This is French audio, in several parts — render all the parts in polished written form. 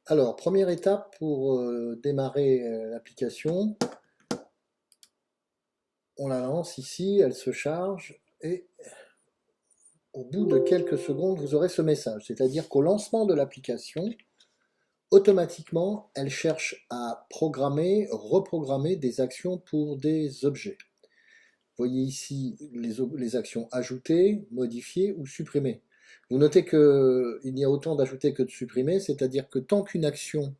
Alors, première étape pour démarrer l'application, on la lance ici, elle se charge et au bout de quelques secondes, vous aurez ce message. C'est-à-dire qu'au lancement de l'application, automatiquement, elle cherche à programmer, reprogrammer des actions pour des objets. Vous voyez ici les actions ajoutées, modifier ou supprimer. Vous notez qu'il y a autant d'ajouter que de supprimer, c'est-à-dire que tant qu'une action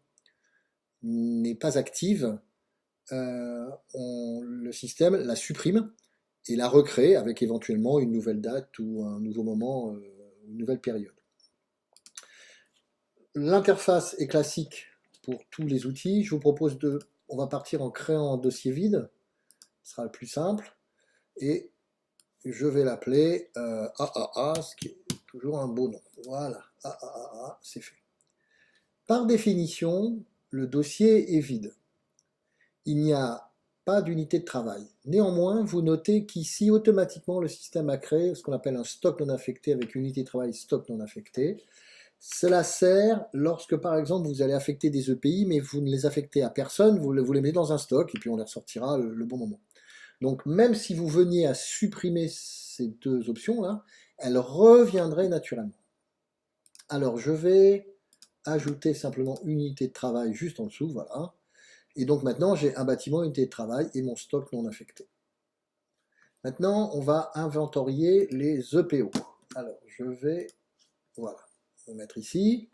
n'est pas active, le système la supprime et la recrée avec éventuellement une nouvelle date ou un nouveau moment, une nouvelle période. L'interface est classique pour tous les outils. Je vous propose on va partir en créant un dossier vide, ce sera le plus simple, et je vais l'appeler AAA, ce qui est toujours un beau nom. Voilà, AAA, c'est fait. Par définition, le dossier est vide. Il n'y a pas d'unité de travail. Néanmoins, vous notez qu'ici, automatiquement, le système a créé ce qu'on appelle un stock non affecté avec unité de travail stock non affecté. Cela sert lorsque, par exemple, vous allez affecter des EPI, mais vous ne les affectez à personne, vous les mettez dans un stock et puis on les ressortira le bon moment. Donc, même si vous veniez à supprimer ces deux options-là, elles reviendraient naturellement. Alors, je vais ajouter simplement unité de travail juste en dessous, voilà. Et donc maintenant, j'ai un bâtiment, unité de travail et mon stock non affecté. Maintenant, on va inventorier les EPO. Alors, je vais, voilà, le mettre ici.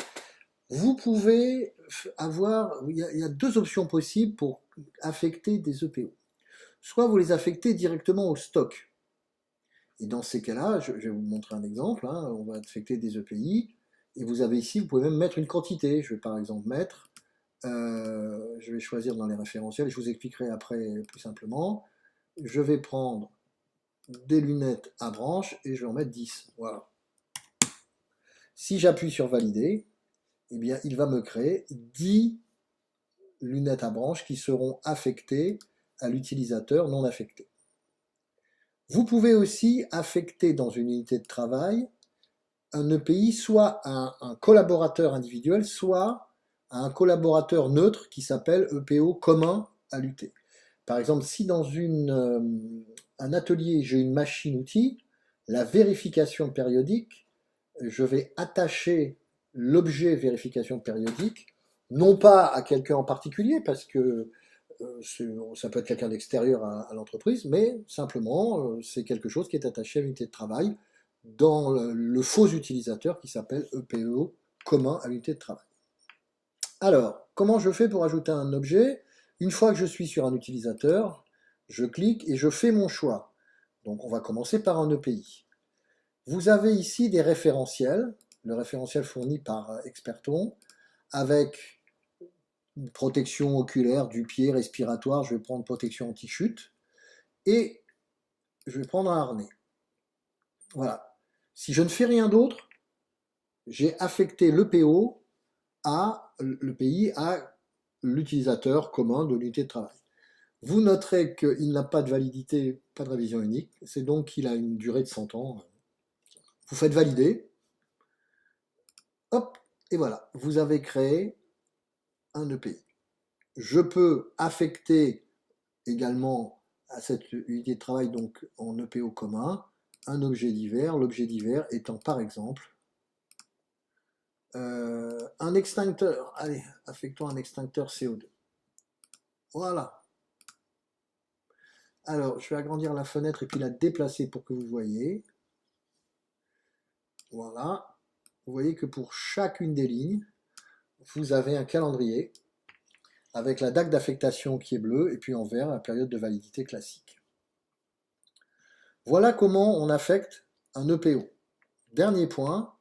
Vous pouvez avoir, il y a deux options possibles pour affecter des EPO. Soit vous les affectez directement au stock. Et dans ces cas-là, je vais vous montrer un exemple. On va affecter des EPI. Et vous avez ici, vous pouvez même mettre une quantité. Je vais par exemple mettre, je vais choisir dans les référentiels, je vous expliquerai après plus simplement. Je vais prendre des lunettes à branches et je vais en mettre 10. Voilà. Si j'appuie sur valider, eh bien, il va me créer 10 lunettes à branches qui seront affectées à l'utilisateur non affecté. Vous pouvez aussi affecter dans une unité de travail un EPI soit à un collaborateur individuel, soit à un collaborateur neutre qui s'appelle EPO commun à l'UT. Par exemple, si dans un atelier j'ai une machine-outil, la vérification périodique, je vais attacher l'objet vérification périodique, non pas à quelqu'un en particulier, parce que ça peut être quelqu'un d'extérieur à l'entreprise, mais simplement c'est quelque chose qui est attaché à l'unité de travail dans le faux utilisateur qui s'appelle EPO commun à l'unité de travail. Alors, comment je fais pour ajouter un objet? Une fois que je suis sur un utilisateur, je clique et je fais mon choix. Donc on va commencer par un EPI. Vous avez ici des référentiels, le référentiel fourni par Experton, avec une protection oculaire du pied, respiratoire, je vais prendre protection anti-chute, et je vais prendre un harnais. Voilà. Si je ne fais rien d'autre, j'ai affecté l'EPO à l'EPI à l'utilisateur commun de l'unité de travail. Vous noterez qu'il n'a pas de validité, pas de révision unique, c'est donc qu'il a une durée de 100 ans. Vous faites valider, hop, et voilà, vous avez créé un EPI. Je peux affecter également à cette unité de travail, donc en EPO commun, un objet divers, l'objet divers étant par exemple un extincteur. Allez, affectons un extincteur CO2. Voilà. Alors, je vais agrandir la fenêtre et puis la déplacer pour que vous voyez. Voilà. Vous voyez que pour chacune des lignes, vous avez un calendrier avec la date d'affectation qui est bleue et puis en vert la période de validité classique. Voilà comment on affecte un EPO. Dernier point,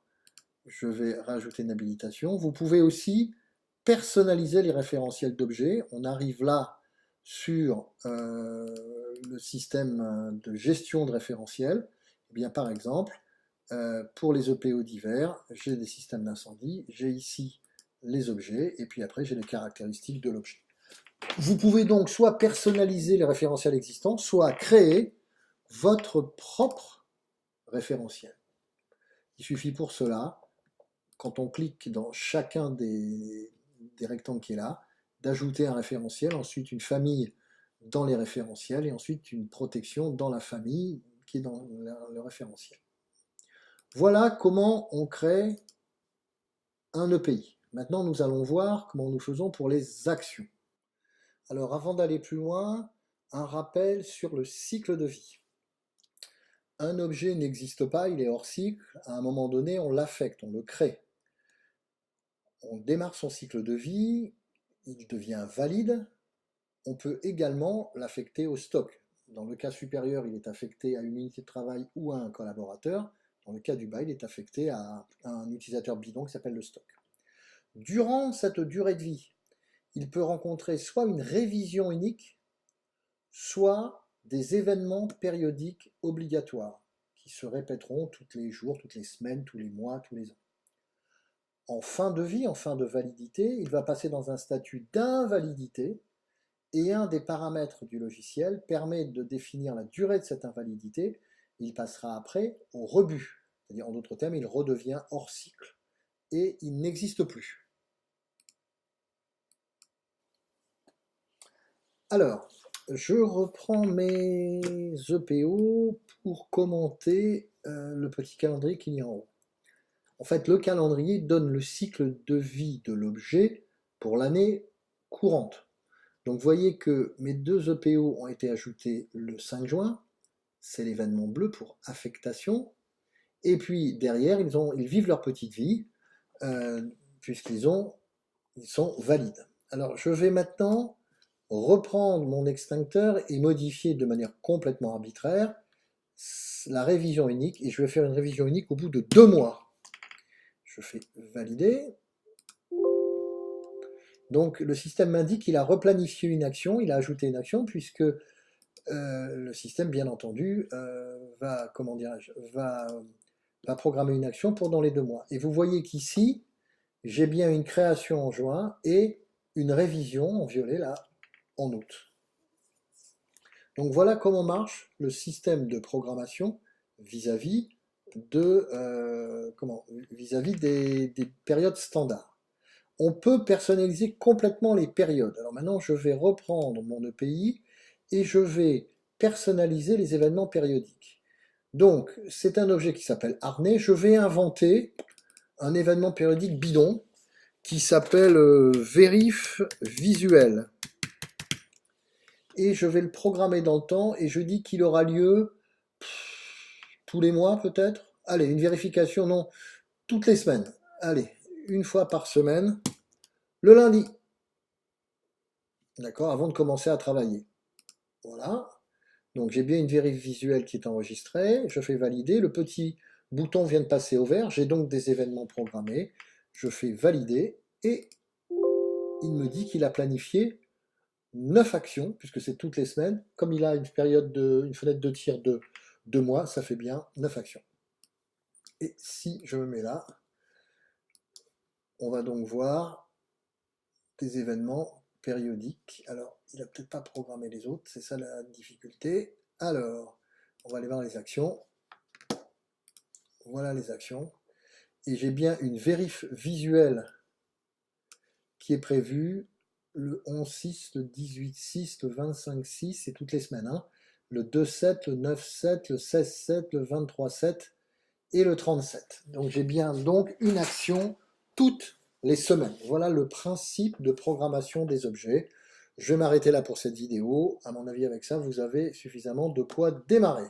je vais rajouter une habilitation. Vous pouvez aussi personnaliser les référentiels d'objets. On arrive là sur le système de gestion de référentiels. Eh bien, par exemple, pour les EPO divers, j'ai des systèmes d'incendie, j'ai ici les objets, et puis après j'ai les caractéristiques de l'objet. Vous pouvez donc soit personnaliser les référentiels existants, soit créer votre propre référentiel. Il suffit pour cela, quand on clique dans chacun des des rectangles qui est là, d'ajouter un référentiel, ensuite une famille dans les référentiels, et ensuite une protection dans la famille qui est dans le référentiel. Voilà comment on crée un EPI. Maintenant, nous allons voir comment nous faisons pour les actions. Alors, avant d'aller plus loin, un rappel sur le cycle de vie. Un objet n'existe pas, il est hors cycle. À un moment donné, on l'affecte, on le crée. On démarre son cycle de vie, il devient valide. On peut également l'affecter au stock. Dans le cas supérieur, il est affecté à une unité de travail ou à un collaborateur. Dans le cas du bas, il est affecté à un utilisateur bidon qui s'appelle le stock. Durant cette durée de vie, il peut rencontrer soit une révision unique, soit des événements périodiques obligatoires qui se répéteront tous les jours, toutes les semaines, tous les mois, tous les ans. En fin de vie, en fin de validité, il va passer dans un statut d'invalidité et un des paramètres du logiciel permet de définir la durée de cette invalidité. Il passera après au rebut, c'est-à-dire en d'autres termes, il redevient hors cycle et il n'existe plus. Alors, je reprends mes EPO pour commenter le petit calendrier qu'il y a en haut. En fait, le calendrier donne le cycle de vie de l'objet pour l'année courante. Donc, vous voyez que mes deux EPO ont été ajoutés le 5 juin. C'est l'événement bleu pour affectation. Et puis, derrière, ils vivent leur petite vie, puisqu'ils sont valides. Alors, je vais maintenant reprendre mon extincteur et modifier de manière complètement arbitraire la révision unique, et je vais faire une révision unique au bout de 2 mois. Je fais valider. Donc le système m'indique qu'il a replanifié une action, il a ajouté une action, puisque le système, bien entendu, va programmer une action pendant les 2 mois. Et vous voyez qu'ici, j'ai bien une création en juin et une révision en violet là en août. Donc voilà comment marche le système de programmation vis-à-vis des périodes standards. On peut personnaliser complètement les périodes. Alors maintenant, je vais reprendre mon EPI et je vais personnaliser les événements périodiques. Donc, c'est un objet qui s'appelle harnais. Je vais inventer un événement périodique bidon qui s'appelle vérif visuel. Et je vais le programmer dans le temps et je dis qu'il aura lieu tous les mois peut-être. Allez, une vérification, non, toutes les semaines. Allez, une fois par semaine, le lundi. D'accord, avant de commencer à travailler. Voilà. Donc j'ai bien une vérif visuelle qui est enregistrée. Je fais valider. Le petit bouton vient de passer au vert. J'ai donc des événements programmés. Je fais valider et il me dit qu'il a planifié 9 actions, puisque c'est toutes les semaines. Comme il a une fenêtre de tir de 2 mois, ça fait bien 9 actions. Et si je me mets là, on va donc voir des événements périodiques. Alors, il n'a peut-être pas programmé les autres, c'est ça la difficulté. Alors, on va aller voir les actions. Voilà les actions. Et j'ai bien une vérif visuelle qui est prévue le 11-6, le 18-6, le 25-6, c'est toutes les semaines. Hein. Le 2-7, le 9-7, le 16-7, le 23-7 et le 37. Donc j'ai bien une action toutes les semaines. Voilà le principe de programmation des objets. Je vais m'arrêter là pour cette vidéo. À mon avis, avec ça, vous avez suffisamment de quoi démarrer.